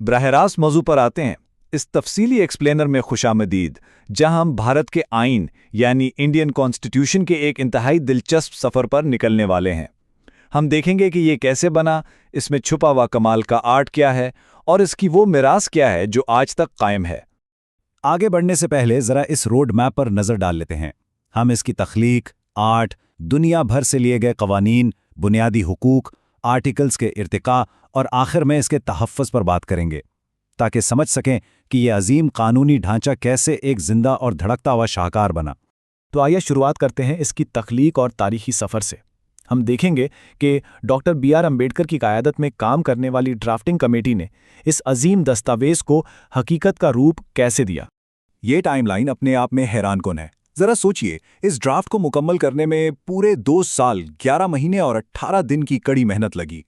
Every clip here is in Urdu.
براہ راست موضوع پر آتے ہیں۔ اس تفصیلی ایکسپلینر میں خوش آمدید، جہاں ہم بھارت کے آئین یعنی انڈین کانسٹیٹیوشن کے ایک انتہائی دلچسپ سفر پر نکلنے والے ہیں۔ ہم دیکھیں گے کہ یہ کیسے بنا، اس میں چھپا ہوا کمال کا آرٹ کیا ہے، اور اس کی وہ میراث کیا ہے جو آج تک قائم ہے۔ آگے بڑھنے سے پہلے ذرا اس روڈ میپ پر نظر ڈال لیتے ہیں۔ ہم اس کی تخلیق، آرٹ، دنیا بھر سے لیے گئے قوانین، بنیادی حقوق، آرٹیکلز کے ارتقاء اور آخر میں اس کے تحفظ پر بات کریں گے، تاکہ سمجھ سکیں کہ یہ عظیم قانونی ڈھانچہ کیسے ایک زندہ اور دھڑکتا ہوا شاہکار بنا۔ تو آئیے شروعات کرتے ہیں اس کی تخلیق اور تاریخی سفر سے۔ ہم دیکھیں گے کہ ڈاکٹر بی آر امبیڈکر کی قیادت میں کام کرنے والی ڈرافٹنگ کمیٹی نے اس عظیم دستاویز کو حقیقت کا روپ کیسے دیا۔ یہ ٹائم لائن اپنے آپ میں حیران کن ہے۔ ذرا سوچئے، اس ڈرافٹ کو مکمل کرنے میں پورے 2 سال 11 مہینے اور 18 دن کی کڑی محنت لگی۔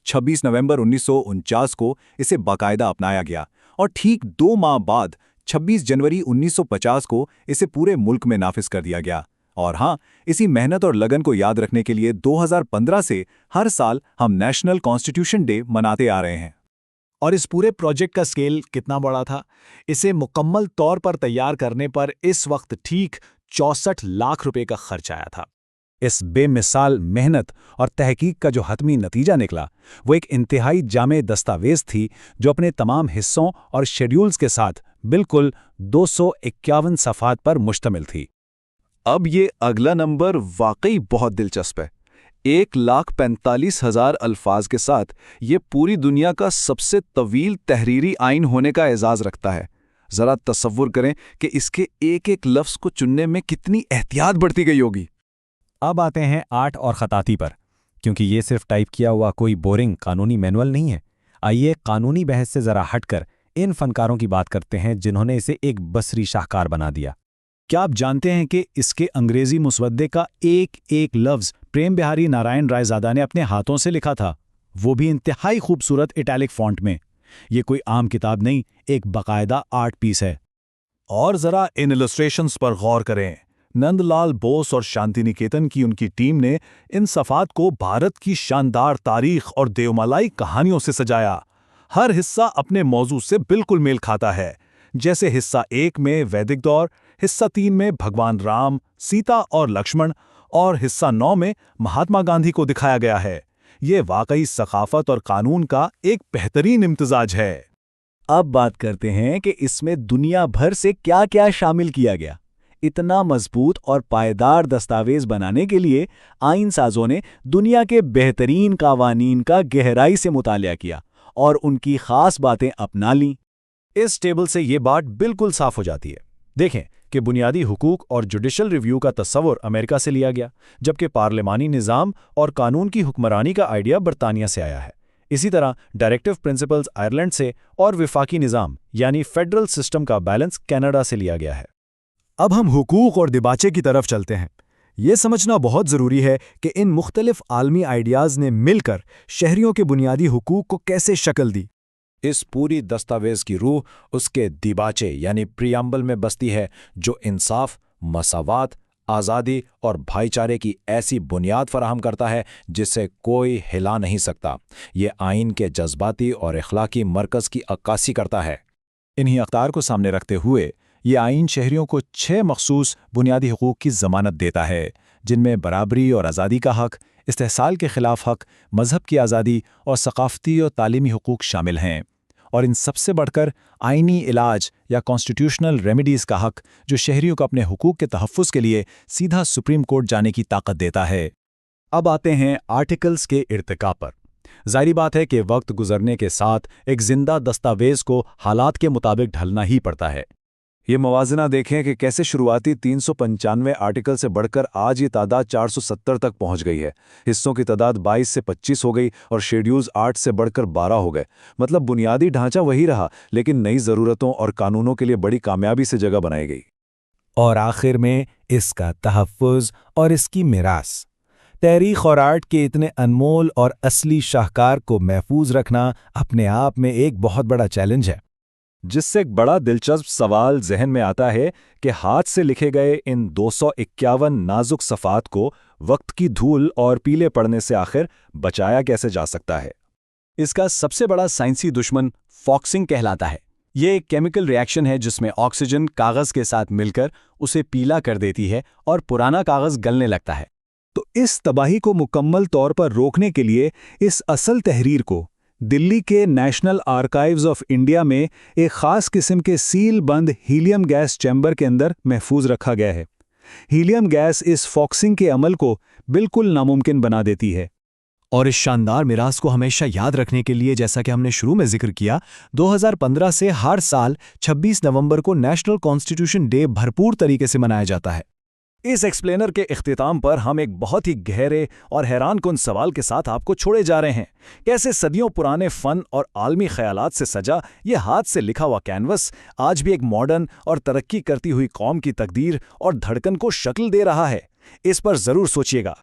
26 نومبر 1949 کو اسے باقاعدہ اپنایا گیا اور ٹھیک 2 ماہ بعد 26 جنوری 1950 کو اسے پورے ملک میں نافذ کر دیا گیا۔ اور ہاں، اسی محنت اور لگن کو یاد رکھنے کے لیے 2015 سے ہر سال ہم نیشنل کانسٹیٹیوشن ڈے مناتے آ رہے ہیں۔ اور اس پورے پروجیکٹ کا سکیل کتنا بڑا تھا؟ اسے مکمل طور پر تیار کرنے پر اس وقت ٹھیک 64 لاکھ روپے کا خرچ آیا تھا۔ اس بے مثال محنت اور تحقیق کا جو حتمی نتیجہ نکلا، وہ ایک انتہائی جامع دستاویز تھی جو اپنے تمام حصوں اور شیڈیولز کے ساتھ بالکل 251 صفحات پر مشتمل تھی۔ اب یہ اگلا نمبر واقعی بہت دلچسپ ہے۔ 1,45,000 الفاظ کے ساتھ یہ پوری دنیا کا سب سے طویل تحریری آئین ہونے کا اعزاز رکھتا ہے۔ ذرا تصور کریں کہ اس کے ایک ایک لفظ کو چننے میں کتنی احتیاط برتی گئی ہوگی۔ اب آتے ہیں آرٹ اور خطاطی پر، کیونکہ یہ صرف ٹائپ کیا ہوا کوئی بورنگ قانونی مینول نہیں ہے۔ آئیے قانونی بحث سے ذرا ہٹ کر ان فنکاروں کی بات کرتے ہیں جنہوں نے اسے ایک بصری شاہکار بنا دیا۔ کیا آپ جانتے ہیں کہ اس کے انگریزی مسودے کا ایک ایک لفظ پریم بہاری نارائن رائے زادہ نے اپنے ہاتھوں سے لکھا تھا، وہ بھی انتہائی خوبصورت اٹیلک فونٹ میں؟ یہ کوئی عام کتاب نہیں، ایک باقاعدہ آرٹ پیس ہے۔ اور ذرا ان السٹریشنز پر غور کریں۔ نند لال بوس اور شانتی نکیتن کی ان کی ٹیم نے ان صفحات کو بھارت کی شاندار تاریخ اور دیومالائی کہانیوں سے سجایا۔ ہر حصہ اپنے موضوع سے بالکل میل کھاتا ہے، جیسے حصہ 1 میں ویدک دور، حصہ 3 میں بھگوان رام، سیتا اور لکشمن، اور حصہ 9 میں مہاتما گاندھی کو دکھایا گیا ہے۔ یہ واقعی ثقافت اور قانون کا ایک بہترین امتزاج ہے۔ اب بات کرتے ہیں کہ اس میں دنیا بھر سے کیا کیا شامل کیا گیا۔ اتنا مضبوط اور پائیدار دستاویز بنانے کے لیے آئین سازوں نے دنیا کے بہترین قوانین کا گہرائی سے مطالعہ کیا اور ان کی خاص باتیں اپنا لیں۔ اس ٹیبل سے یہ بات بالکل صاف ہو جاتی ہے۔ دیکھیں کہ بنیادی حقوق اور جوڈیشل ریویو کا تصور امریکہ سے لیا گیا، جبکہ پارلیمانی نظام اور قانون کی حکمرانی کا آئیڈیا برطانیہ سے آیا ہے۔ اسی طرح ڈائریکٹو پرنسپلز آئرلینڈ سے اور وفاقی نظام یعنی فیڈرل سسٹم کا بیلنس کینیڈا سے لیا گیا ہے۔ اب ہم حقوق اور دیباچے کی طرف چلتے ہیں۔ یہ سمجھنا بہت ضروری ہے کہ ان مختلف عالمی آئیڈیاز نے مل کر شہریوں کے بنیادی حقوق کو کیسے شکل دی۔ اس پوری دستاویز کی روح اس کے دیباچے یعنی پریامبل میں بستی ہے، جو انصاف، مساوات، آزادی اور بھائی چارے کی ایسی بنیاد فراہم کرتا ہے جسے کوئی ہلا نہیں سکتا۔ یہ آئین کے جذباتی اور اخلاقی مرکز کی عکاسی کرتا ہے۔ انہی اقدار کو سامنے رکھتے ہوئے یہ آئین شہریوں کو 6 مخصوص بنیادی حقوق کی ضمانت دیتا ہے، جن میں برابری اور آزادی کا حق، استحصال کے خلاف حق، مذہب کی آزادی اور ثقافتی اور تعلیمی حقوق شامل ہیں۔ اور ان سب سے بڑھ کر آئینی علاج یا کانسٹیٹیوشنل ریمیڈیز کا حق، جو شہریوں کو اپنے حقوق کے تحفظ کے لیے سیدھا سپریم کورٹ جانے کی طاقت دیتا ہے۔ اب آتے ہیں آرٹیکلز کے ارتقاء پر۔ ظاہری بات ہے کہ وقت گزرنے کے ساتھ ایک زندہ دستاویز کو حالات کے مطابق ڈھلنا ہی پڑتا ہے۔ یہ موازنہ دیکھیں کہ کیسے شروعاتی 395 آرٹیکل سے بڑھ کر آج یہ تعداد 470 تک پہنچ گئی ہے۔ حصوں کی تعداد 22 سے 25 ہو گئی اور شیڈیولز 8 سے بڑھ کر 12 ہو گئے۔ مطلب بنیادی ڈھانچہ وہی رہا، لیکن نئی ضرورتوں اور قانونوں کے لیے بڑی کامیابی سے جگہ بنائی گئی۔ اور آخر میں اس کا تحفظ اور اس کی میراث۔ تاریخ اور آرٹ کے اتنے انمول اور اصلی شاہکار کو محفوظ رکھنا اپنے آپ میں ایک بہت بڑا چیلنج ہے، جس سے ایک بڑا دلچسپ سوال ذہن میں آتا ہے کہ ہاتھ سے لکھے گئے ان 251 نازک صفحات کو وقت کی دھول اور پیلے پڑنے سے آخر بچایا کیسے جا سکتا ہے؟ اس کا سب سے بڑا سائنسی دشمن فاکسنگ کہلاتا ہے۔ یہ ایک کیمیکل ریاکشن ہے جس میں آکسیجن کاغذ کے ساتھ مل کر اسے پیلا کر دیتی ہے اور پرانا کاغذ گلنے لگتا ہے۔ تو اس تباہی کو مکمل طور پر روکنے کے لیے اس اصل تحریر کو دلی کے نیشنل آرکائیوز آف انڈیا میں ایک خاص قسم کے سیل بند ہیلیم گیس چیمبر کے اندر محفوظ رکھا گیا ہے۔ ہیلیم گیس اس فاکسنگ کے عمل کو بالکل ناممکن بنا دیتی ہے۔ اور اس شاندار میراث کو ہمیشہ یاد رکھنے کے لیے، جیسا کہ ہم نے شروع میں ذکر کیا، 2015 سے ہر سال 26 نومبر کو نیشنل کانسٹیٹیوشن ڈے بھرپور طریقے سے منایا جاتا ہے۔ اس ایکسپلینر کے اختتام پر ہم ایک بہت ہی گہرے اور حیران کن سوال کے ساتھ آپ کو چھوڑے جا رہے ہیں۔ کیسے صدیوں پرانے فن اور عالمی خیالات سے سجا یہ ہاتھ سے لکھا ہوا کینوس آج بھی ایک ماڈرن اور ترقی کرتی ہوئی قوم کی تقدیر اور دھڑکن کو شکل دے رہا ہے؟ اس پر ضرور سوچیے گا۔